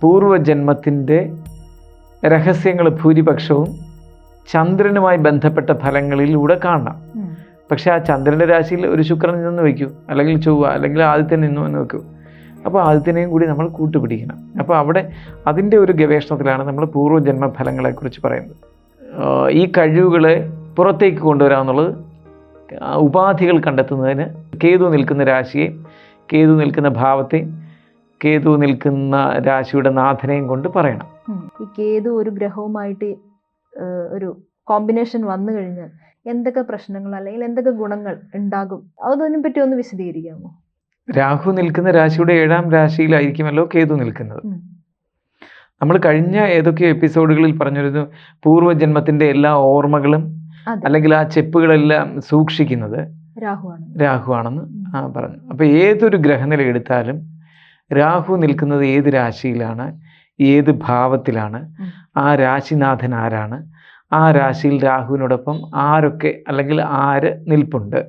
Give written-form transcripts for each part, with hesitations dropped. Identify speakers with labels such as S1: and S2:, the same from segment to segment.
S1: പൂർവജന്മത്തിൻ്റെ രഹസ്യങ്ങൾ ഭൂരിപക്ഷവും ചന്ദ്രനുമായി ബന്ധപ്പെട്ട ഫലങ്ങളിലൂടെ കാണാം. പക്ഷെ ആ ചന്ദ്രൻ്റെ രാശിയിൽ ഒരു ശുക്രൻ നിന്ന് വയ്ക്കൂ, അല്ലെങ്കിൽ ചൊവ്വ, അല്ലെങ്കിൽ ആദിത്യൻ നിന്നു എന്ന് വെക്കൂ. അപ്പോൾ ആദിത്യനെയും കൂടി നമ്മൾ കൂട്ടുപിടിക്കണം. അപ്പോൾ അവിടെ അതിൻ്റെ ഒരു ഗവേഷണത്തിലാണ് നമ്മൾ പൂർവ്വജന്മ ഫലങ്ങളെക്കുറിച്ച് പറയുന്നത്. ഈ കഴിവുകളെ പുറത്തേക്ക് കൊണ്ടുവരാമെന്നുള്ളത് ഉപാധികൾ കണ്ടെത്തുന്നതിന് കേതു നിൽക്കുന്ന രാശിയെയും കേതു നിൽക്കുന്ന ഭാവത്തെയും കേതു നിൽക്കുന്ന രാശിയുടെ നാഥനെയും കൊണ്ട് പറയണം.
S2: ഈ കേതു ഒരു ഗ്രഹവുമായിട്ട് ഒരു കോമ്പിനേഷൻ വന്നു കഴിഞ്ഞാൽ എന്തൊക്കെ പ്രശ്നങ്ങൾ അല്ലെങ്കിൽ എന്തൊക്കെ ഗുണങ്ങൾ ഉണ്ടാകും, അതിനെ പറ്റി ഒന്ന് വിശദീകരിക്കാമോ?
S1: രാഹു നിൽക്കുന്ന രാശിയുടെ 7ാം രാശിയിലായിരിക്കുമല്ലോ കേതു നിൽക്കുന്നത്. നമ്മൾ കഴിഞ്ഞ ഏതൊക്കെയോ എപ്പിസോഡുകളിൽ പറഞ്ഞിരുന്നു, പൂർവ്വജന്മത്തിൻ്റെ എല്ലാ ഓർമ്മകളും അല്ലെങ്കിൽ ആ ചെപ്പുകളെല്ലാം സൂക്ഷിക്കുന്നത് രാഹുവാണെന്ന് പറഞ്ഞു. അപ്പോൾ ഏതൊരു ഗ്രഹനില എടുത്താലും രാഹു നിൽക്കുന്നത് ഏത് രാശിയിലാണ്, ഏത് ഭാവത്തിലാണ്, ആ രാശിനാഥൻ ആരാണ്, ആ രാശിയിൽ രാഹുവിനോടൊപ്പം ആരൊക്കെ അല്ലെങ്കിൽ ആര് നിൽപ്പുണ്ട്,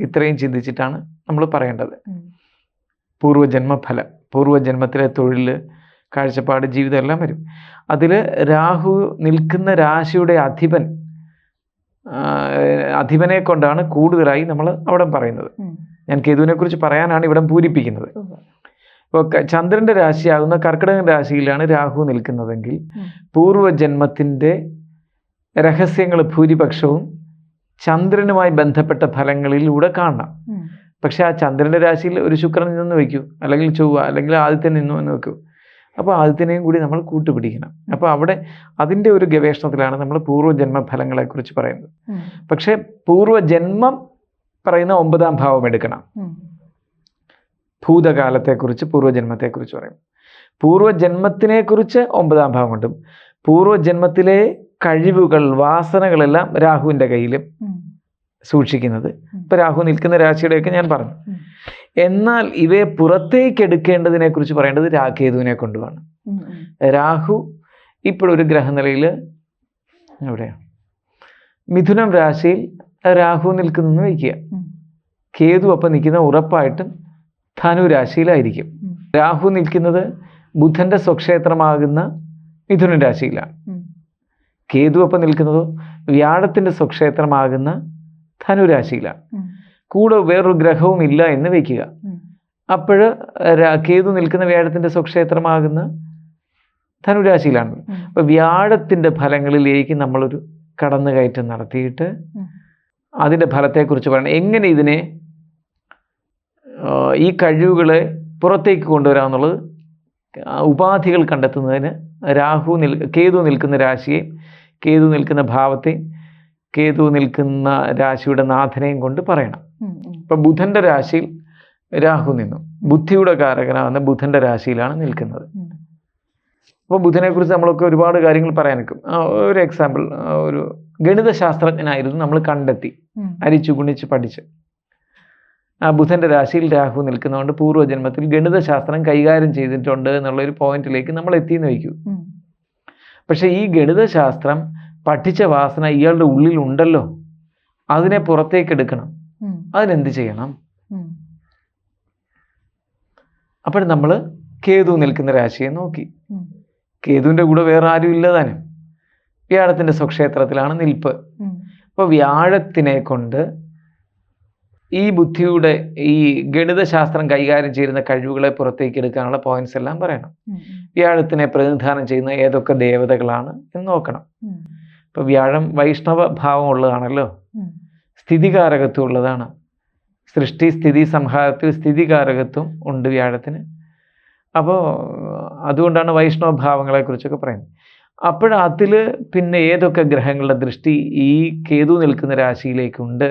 S1: ഇത്രയും ചിന്തിച്ചിട്ടാണ് നമ്മൾ പറയേണ്ടത്. പൂർവ്വജന്മ ഫലം, പൂർവ്വജന്മത്തിലെ തൊഴിൽ, കാഴ്ചപ്പാട്, ജീവിതം എല്ലാം വരും. അതിൽ രാഹു നിൽക്കുന്ന രാശിയുടെ അധിപനെ കൊണ്ടാണ് കൂടുതലായി നമ്മൾ അവിടെ പറയുന്നത്. ഞാൻ കേതുവിനെ കുറിച്ച് പറയാനാണ് ഇവിടെ പൂരിപ്പിക്കുന്നത്. ഇപ്പോൾ ചന്ദ്രൻ്റെ രാശിയാകുന്ന കർക്കിടകൻ രാശിയിലാണ് രാഹു നിൽക്കുന്നതെങ്കിൽ പൂർവ്വജന്മത്തിൻ്റെ രഹസ്യങ്ങൾ ഭൂരിപക്ഷവും ചന്ദ്രനുമായി ബന്ധപ്പെട്ട ഫലങ്ങളിലൂടെ കാണാം. പക്ഷെ ആ ചന്ദ്രൻ്റെ രാശിയിൽ ഒരു ശുക്രൻ നിന്ന് വയ്ക്കൂ, അല്ലെങ്കിൽ ചൊവ്വ, അല്ലെങ്കിൽ ആദിത്യൻ നിന്നു എന്ന് വെക്കൂ. അപ്പോൾ ആദിത്യനെയും കൂടി നമ്മൾ കൂട്ടുപിടിക്കണം. അപ്പോൾ അവിടെ അതിൻ്റെ ഒരു ഗവേഷണത്തിലാണ് നമ്മൾ പൂർവ്വജന്മ ഫലങ്ങളെക്കുറിച്ച് പറയുന്നത്. പക്ഷേ പൂർവ്വജന്മം പറയുന്ന 9ാം ഭാവം എടുക്കണം. ഭൂതകാലത്തെക്കുറിച്ച്, പൂർവ്വജന്മത്തെക്കുറിച്ച് പറയും. പൂർവ്വജന്മത്തിനെക്കുറിച്ച് 9ാം ഭാവം കൊണ്ടും പൂർവ്വജന്മത്തിലെ കഴിവുകൾ, വാസനകളെല്ലാം രാഹുവിൻ്റെ കയ്യിലും സൂക്ഷിക്കുന്നത്. ഇപ്പം രാഹു നിൽക്കുന്ന രാശിയുടെയൊക്കെ ഞാൻ പറഞ്ഞു. എന്നാൽ ഇവയെ പുറത്തേക്ക് എടുക്കേണ്ടതിനെ കുറിച്ച് പറയേണ്ടത് കേതുവിനെ കൊണ്ടുമാണ്. രാഹു ഇപ്പോഴൊരു ഗ്രഹനിലയിൽ എവിടെയാണ്? മിഥുനം രാശിയിൽ രാഹു നിൽക്കുന്നു വയ്ക്കുക. കേതു അപ്പം നിൽക്കുന്ന ഉറപ്പായിട്ടും ധനു രാശിയിലായിരിക്കും. രാഹു നിൽക്കുന്നത് ബുധന്റെ സ്വക്ഷേത്രമാകുന്ന മിഥുന രാശിയിലാണ്. കേതു അപ്പം നിൽക്കുന്നതോ വ്യാഴത്തിന്റെ സ്വക്ഷേത്രമാകുന്ന ധനുരാശിയിലാണ്. കൂടെ വേറൊരു ഗ്രഹവും ഇല്ല എന്ന് വയ്ക്കുക. അപ്പോൾ കേതു നിൽക്കുന്ന വ്യാഴത്തിന്റെ സ്വക്ഷേത്രമാകുന്ന ധനുരാശിയിലാണ്. അപ്പോൾ വ്യാഴത്തിന്റെ ഫലങ്ങളിലേക്ക് നമ്മളൊരു കടന്നുകയറ്റം നടത്തിയിട്ട് അതിൻ്റെ ഫലത്തെക്കുറിച്ച് പറയണം. എങ്ങനെ ഇതിനെ, ഈ കഴിവുകളെ പുറത്തേക്ക് കൊണ്ടുവരാമെന്നുള്ളത് ഉപാധികൾ കണ്ടെത്തുന്നതിന് കേതു നിൽക്കുന്ന രാശിയെയും കേതു നിൽക്കുന്ന ഭാവത്തെയും കേതു നിൽക്കുന്ന രാശിയുടെ നാഥനെയും കൊണ്ട് പറയണം. ഇപ്പം ബുധന്റെ രാശിയിൽ രാഹു നിന്നു, ബുദ്ധിയുടെ കാരകനാകുന്ന ബുധന്റെ രാശിയിലാണ് നിൽക്കുന്നത്. അപ്പോൾ ബുധനെക്കുറിച്ച് നമ്മളൊക്കെ ഒരുപാട് കാര്യങ്ങൾ പറയാൻ നിൽക്കും. ഒരു എക്സാമ്പിൾ, ഒരു ഗണിതശാസ്ത്രജ്ഞനായിരുന്നു നമ്മൾ കണ്ടെത്തി, അരിച്ചു ഗുണിച്ച് പഠിച്ച്. ആ ബുധന്റെ രാശിയിൽ രാഹു നിൽക്കുന്നതുകൊണ്ട് പൂർവ്വജന്മത്തിൽ ഗണിതശാസ്ത്രം കൈകാര്യം ചെയ്തിട്ടുണ്ട് എന്നുള്ളൊരു പോയിന്റിലേക്ക് നമ്മൾ എത്തിയെന്ന് വയ്ക്കൂ. പക്ഷെ ഈ ഗണിതശാസ്ത്രം പഠിച്ച വാസന ഇയാളുടെ ഉള്ളിൽ ഉണ്ടല്ലോ, അതിനെ പുറത്തേക്ക് എടുക്കണം. അതിനെന്ത് ചെയ്യണം? അപ്പോൾ നമ്മൾ കേതു നിൽക്കുന്ന രാശിയെ നോക്കി. കേതുവിൻ്റെ കൂടെ വേറെ ആരും ഇല്ലതാനും. വ്യാഴത്തിന്റെ സ്വക്ഷേത്രത്തിലാണ് നിൽപ്പ്. അപ്പോൾ വ്യാഴത്തിനെ കൊണ്ട് ഈ ബുദ്ധിയുടെ, ഈ ഗണിതശാസ്ത്രം കൈകാര്യം ചെയ്യുന്ന കഴിവുകളെ പുറത്തേക്ക് എടുക്കാനുള്ള പോയിന്റ്സ് എല്ലാം പറയണം. വ്യാഴത്തിനെ പ്രതിനിധാനം ചെയ്യുന്ന ഏതൊക്കെ ദേവതകളാണ് എന്ന് നോക്കണം. ഇപ്പൊ വ്യാഴം വൈഷ്ണവ ഭാവം ഉള്ളതാണല്ലോ, സ്ഥിതികാരകത്വം ഉള്ളതാണ്. സൃഷ്ടി സ്ഥിതി സംഹാരത്തിൽ സ്ഥിതികാരകത്വം ഉണ്ട് വ്യാഴത്തിന്. അപ്പോൾ അതുകൊണ്ടാണ് വൈഷ്ണവ ഭാവങ്ങളെ കുറിച്ചൊക്കെ പറയുന്നത്. അപ്പോഴതിൽ പിന്നെ ഏതൊക്കെ ഗ്രഹങ്ങളുടെ ദൃഷ്ടി ഈ കേതു നിൽക്കുന്ന രാശിയിലേക്കുണ്ട്.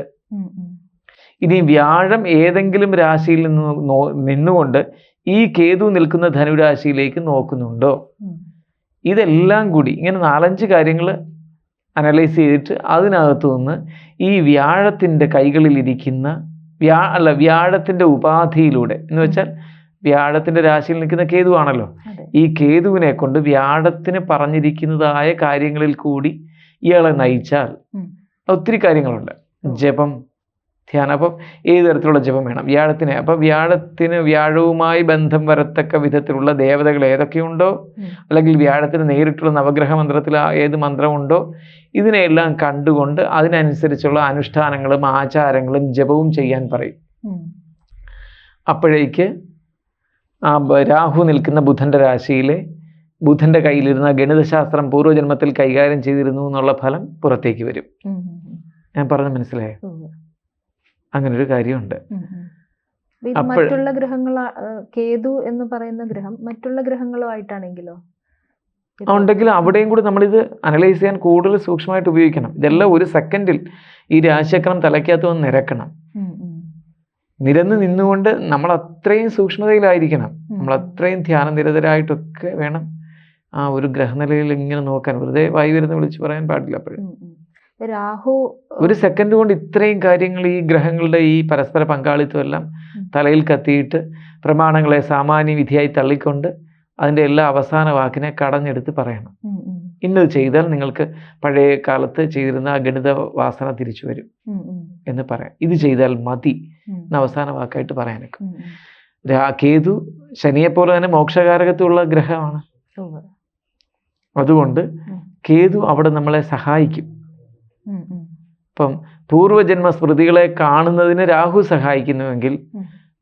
S1: ഇനി വ്യാഴം ഏതെങ്കിലും രാശിയിൽ നിന്നുകൊണ്ട് ഈ കേതു നിൽക്കുന്ന ധനുരാശിയിലേക്ക് നോക്കുന്നുണ്ടോ? ഇതെല്ലാം കൂടി ഇങ്ങനെ 4-5 കാര്യങ്ങൾ അനലൈസ് ചെയ്തിട്ട് അതിനകത്തു നിന്ന് ഈ വ്യാഴത്തിൻ്റെ കൈകളിലിരിക്കുന്ന വ്യാഴത്തിൻ്റെ ഉപാധിയിലൂടെ, എന്ന് വെച്ചാൽ വ്യാഴത്തിൻ്റെ രാശിയിൽ നിൽക്കുന്ന കേതുവാണല്ലോ, ഈ കേതുവിനെ കൊണ്ട് വ്യാഴത്തിന് പറഞ്ഞിരിക്കുന്നതായ കാര്യങ്ങളിൽ കൂടി ഇയാളെ നയിച്ചാൽ ഒത്തിരി കാര്യങ്ങളുണ്ട്. ജപം, ധ്യാനം. അപ്പം ഏത് തരത്തിലുള്ള ജപം വേണം വ്യാഴത്തിന്? അപ്പം വ്യാഴവുമായി ബന്ധം വരത്തക്ക വിധത്തിലുള്ള ദേവതകൾ ഏതൊക്കെയുണ്ടോ, അല്ലെങ്കിൽ വ്യാഴത്തിന് നേരിട്ടുള്ള നവഗ്രഹ മന്ത്രത്തിൽ ഏത് മന്ത്രമുണ്ടോ, ഇതിനെല്ലാം കണ്ടുകൊണ്ട് അതിനനുസരിച്ചുള്ള അനുഷ്ഠാനങ്ങളും ആചാരങ്ങളും ജപവും ചെയ്യാൻ പറയും. അപ്പോഴേക്ക് ആ രാഹു നിൽക്കുന്ന ബുധൻ്റെ രാശിയിലെ ബുധൻ്റെ കയ്യിലിരുന്ന ഗണിതശാസ്ത്രം പൂർവ്വജന്മത്തിൽ കൈകാര്യം ചെയ്തിരുന്നു എന്നുള്ള ഫലം പുറത്തേക്ക് വരും. ഞാൻ പറഞ്ഞത് മനസ്സിലായോ? അങ്ങനെ ഒരു കാര്യമുണ്ട്.
S2: മറ്റുള്ള ഗ്രഹങ്ങൾ, കേതു എന്ന് പറയുന്ന ഗ്രഹം മറ്റുള്ള ഗ്രഹങ്ങളുമായിട്ടാണെങ്കിലോ
S1: ഉണ്ടെങ്കിൽ അവിടെയും കൂടി നമ്മളിത് അനലൈസ് ചെയ്യാൻ കൂടുതൽ സൂക്ഷ്മമായിട്ട് ഉപയോഗിക്കണം. ഇതെല്ലാം ഒരു സെക്കൻഡിൽ ഈ രാശിചക്രം തലയ്ക്കകത്ത് വന്ന് നിരക്കണം. നിരന്ന് നിന്നുകൊണ്ട് നമ്മൾ അത്രയും സൂക്ഷ്മതയിലായിരിക്കണം. നമ്മൾ അത്രയും ധ്യാനനിരതരായിട്ടൊക്കെ വേണം ആ ഒരു ഗ്രഹനിലയിൽ ഇങ്ങനെ നോക്കാൻ. വെറുതെ വായി വരുന്ന വിളിച്ച് പറയാൻ പാടില്ല. അപ്പോഴും
S2: രാഹു
S1: ഒരു സെക്കൻഡ് കൊണ്ട് ഇത്രയും കാര്യങ്ങൾ ഈ ഗ്രഹങ്ങളുടെ ഈ പരസ്പര പങ്കാളിത്തം എല്ലാം തലയിൽ കത്തിയിട്ട് പ്രമാണങ്ങളെ സാമാന്യ വിധിയായി തള്ളിക്കൊണ്ട് അതിൻ്റെ എല്ലാ അവസാന വാക്കിനെ കടഞ്ഞെടുത്ത് പറയണം. ഇന്നത് ചെയ്താൽ നിങ്ങൾക്ക് പഴയ കാലത്ത് ചെയ്തിരുന്ന ആ ഗണിത വാസന തിരിച്ചു വരും എന്ന് പറയാം. ഇത് ചെയ്താൽ മതി എന്ന അവസാന വാക്കായിട്ട് പറയാനൊക്കെ. കേതു ശനിയെപ്പോലെ തന്നെ മോക്ഷകാരകത്വമുള്ള ഗ്രഹമാണ്. അതുകൊണ്ട് കേതു അവിടെ നമ്മളെ സഹായിക്കും. ഇപ്പം പൂർവ്വജന്മ സ്മൃതികളെ കാണുന്നതിന് രാഹു സഹായിക്കുന്നുവെങ്കിൽ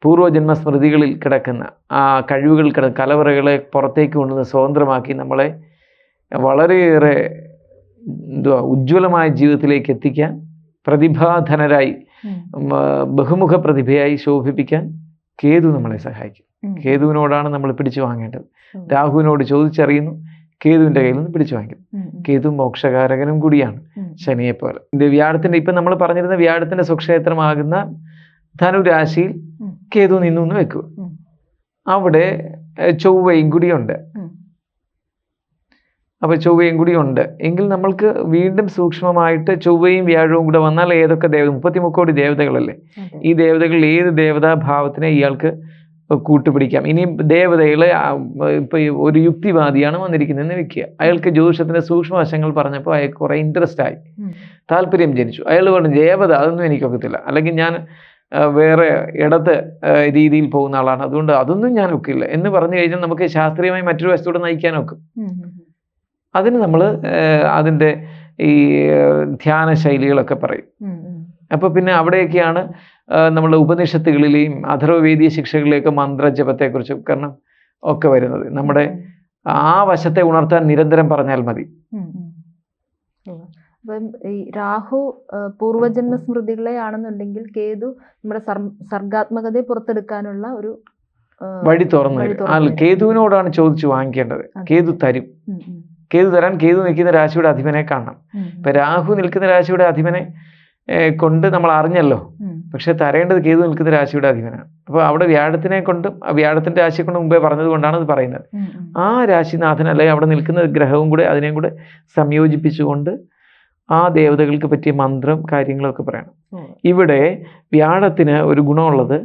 S1: പൂർവ്വജന്മ സ്മൃതികളിൽ കിടക്കുന്ന ആ കഴിവുകൾ കലവറകളെ പുറത്തേക്ക് കൊണ്ടുവന്ന് സ്വതന്ത്രമാക്കി നമ്മളെ വളരെയേറെ ഉജ്ജ്വലമായ ജീവിതത്തിലേക്ക് എത്തിക്കാൻ, പ്രതിഭാധനരായി ബഹുമുഖ പ്രതിഭയായി ശോഭിപ്പിക്കാൻ കേതു നമ്മളെ സഹായിക്കും. കേതുവിനോടാണ് നമ്മൾ പിടിച്ചു വാങ്ങേണ്ടത്. രാഹുവിനോട് ചോദിച്ചറിയുന്നു, കേതുവിൻ്റെ കയ്യിൽ നിന്ന് പിടിച്ചു വാങ്ങിക്കും. കേതു മോക്ഷകാരകനും കൂടിയാണ് ശനിയെപ്പോലെ. വ്യാഴത്തിൻ്റെ ഇപ്പം നമ്മൾ പറഞ്ഞിരുന്ന വ്യാഴത്തിൻ്റെ സ്വക്ഷേത്രമാകുന്ന ധനുരാശിയിൽ കേതു നിന്നു എന്ന് വെക്കുക. അവിടെ ചൊവ്വയും കൂടിയുണ്ട്. അപ്പോൾ ചൊവ്വയും കൂടി ഉണ്ട് എങ്കിൽ നമ്മൾക്ക് വീണ്ടും സൂക്ഷ്മമായിട്ട് ചൊവ്വയും വ്യാഴവും കൂടെ വന്നാൽ ഏതൊക്കെ 33 കോടി ദേവതകളല്ലേ, ഈ ദേവതകളിൽ ഏത് ദേവതാഭാവത്തിനെ ഇയാൾക്ക് കൂട്ടുപിടിക്കാം. ഇനി ദേവതകളെ ഇപ്പൊ ഒരു യുക്തിവാദിയാണ് വന്നിരിക്കുന്നതെന്ന് വെക്കുക. അയാൾക്ക് ജ്യോതിഷത്തിന്റെ സൂക്ഷ്മവശങ്ങൾ പറഞ്ഞപ്പോൾ അയാൾക്ക് കുറെ ഇൻട്രസ്റ്റ് ആയി, താല്പര്യം ജനിച്ചു. അയാൾ പറഞ്ഞു ദേവത അതൊന്നും എനിക്കൊക്കത്തില്ല, അല്ലെങ്കിൽ ഞാൻ വേറെ ഇടത് രീതിയിൽ പോകുന്ന ആളാണ്, അതുകൊണ്ട് അതൊന്നും ഞാൻ ഒക്കില്ല എന്ന് പറഞ്ഞു കഴിഞ്ഞാൽ നമുക്ക് ശാസ്ത്രീയമായി മറ്റൊരു വശത്തോടെ നയിക്കാൻ ഒക്കും. അതിന് നമ്മൾ അതിൻ്റെ ഈ ധ്യാന ശൈലികളൊക്കെ പറയും. അപ്പോൾ പിന്നെ അവിടെയൊക്കെയാണ് നമ്മളുടെ ഉപനിഷത്തുകളിലെയും അഥർവവേദീയ ശിക്ഷകളിലെയൊക്കെ മന്ത്രജപത്തെക്കുറിച്ച് കാരണം ഒക്കെ വരുന്നത്. നമ്മുടെ ആ വശത്തെ ഉണർത്താൻ നിരന്തരം പറഞ്ഞാൽ മതി.
S2: ഈ രാഹു പൂർവജന്മ സ്മൃതികളെ ആണെന്നുണ്ടെങ്കിൽ കേതു നമ്മുടെ സർഗാത്മകതയെ പുറത്തെടുക്കാനുള്ള ഒരു
S1: വഴി തുറന്നു. കേതുവിനോടാണ് ചോദിച്ചു വാങ്ങിക്കേണ്ടത്. കേതു തരും. കേതു തരാൻ കേതു നിൽക്കുന്ന രാശിയുടെ അധിപനെ കാണണം. ഇപ്പൊ രാഹു നിൽക്കുന്ന രാശിയുടെ അധിപനെ കൊണ്ട് നമ്മൾ അറിഞ്ഞല്ലോ, പക്ഷെ തരേണ്ടത് കേതു നിൽക്കുന്ന രാശിയുടെ അധിപനാണ്. അപ്പോൾ അവിടെ വ്യാഴത്തിനെ കൊണ്ടും വ്യാഴത്തിന്റെ രാശിയെ കൊണ്ട് മുമ്പേ പറഞ്ഞത് കൊണ്ടാണ് ഇത് പറയുന്നത്. ആ രാശിനാഥൻ അല്ലെങ്കിൽ അവിടെ നിൽക്കുന്ന ഗ്രഹവും കൂടെ അതിനെയും കൂടെ സംയോജിപ്പിച്ചുകൊണ്ട് ആ ദേവതകൾക്ക് പറ്റിയ മന്ത്രം കാര്യങ്ങളൊക്കെ പറയണം. ഇവിടെ വ്യാഴത്തിന് ഒരു ഗുണമുള്ളത്,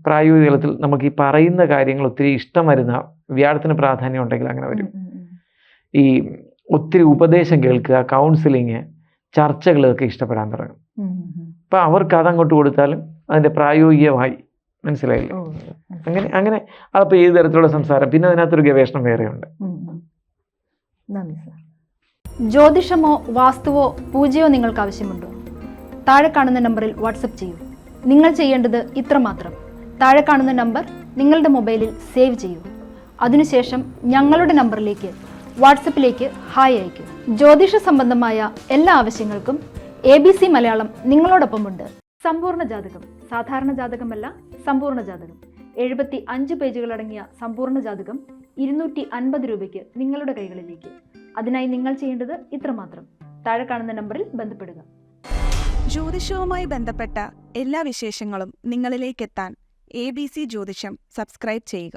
S1: പ്രായോഗിക തലത്തിൽ നമുക്ക് ഈ പറയുന്ന കാര്യങ്ങൾ ഒത്തിരി ഇഷ്ടം വരുന്ന, വ്യാഴത്തിന് പ്രാധാന്യം ഉണ്ടെങ്കിൽ അങ്ങനെ വരും. ഈ ഒത്തിരി ഉപദേശം കേൾക്കുക, കൗൺസിലിങ്, ചർച്ചകളൊക്കെ ഇഷ്ടപ്പെടാൻ തുടങ്ങും. അപ്പം അവർക്ക് അതങ്ങോട്ട് കൊടുത്താലും അതിൻ്റെ പ്രായോഗികമായി മനസ്സിലായില്ല. അങ്ങനെ അതപ്പോൾ ഏത് തരത്തിലുള്ള സംസാരം, പിന്നെ അതിനകത്തൊരു ഗവേഷണം വേറെയുണ്ട്.
S3: ജ്യോതിഷമോ വാസ്തുവോ പൂജയോ നിങ്ങൾക്ക് ആവശ്യമുണ്ടോ? താഴെ കാണുന്ന നമ്പറിൽ വാട്സപ്പ് ചെയ്യൂ. നിങ്ങൾ ചെയ്യേണ്ടത് ഇത്രമാത്രം: താഴെ കാണുന്ന നമ്പർ നിങ്ങളുടെ മൊബൈലിൽ സേവ് ചെയ്യൂ. അതിനുശേഷം ഞങ്ങളുടെ നമ്പറിലേക്ക് വാട്സപ്പിലേക്ക് ഹായ് അയക്കൂ. ജ്യോതിഷ സംബന്ധമായ എല്ലാ ആവശ്യങ്ങൾക്കും ABC മലയാളം നിങ്ങളോടൊപ്പമുണ്ട്. സമ്പൂർണ്ണ ജാതകം, സാധാരണ ജാതകമല്ല, സമ്പൂർണ്ണ ജാതകം. 75 പേജുകളടങ്ങിയ സമ്പൂർണ്ണ ജാതകം 250 രൂപയ്ക്ക് നിങ്ങളുടെ കൈകളിലേക്ക്. അതിനായി നിങ്ങൾ ചെയ്യേണ്ടത് ഇത്രമാത്രം: താഴെ കാണുന്ന നമ്പറിൽ ബന്ധപ്പെടുക.
S4: ജ്യോതിഷവുമായി ബന്ധപ്പെട്ട എല്ലാ വിശേഷങ്ങളും നിങ്ങളിലേക്കെത്താൻ ABC ജ്യോതിഷം സബ്സ്ക്രൈബ് ചെയ്യുക.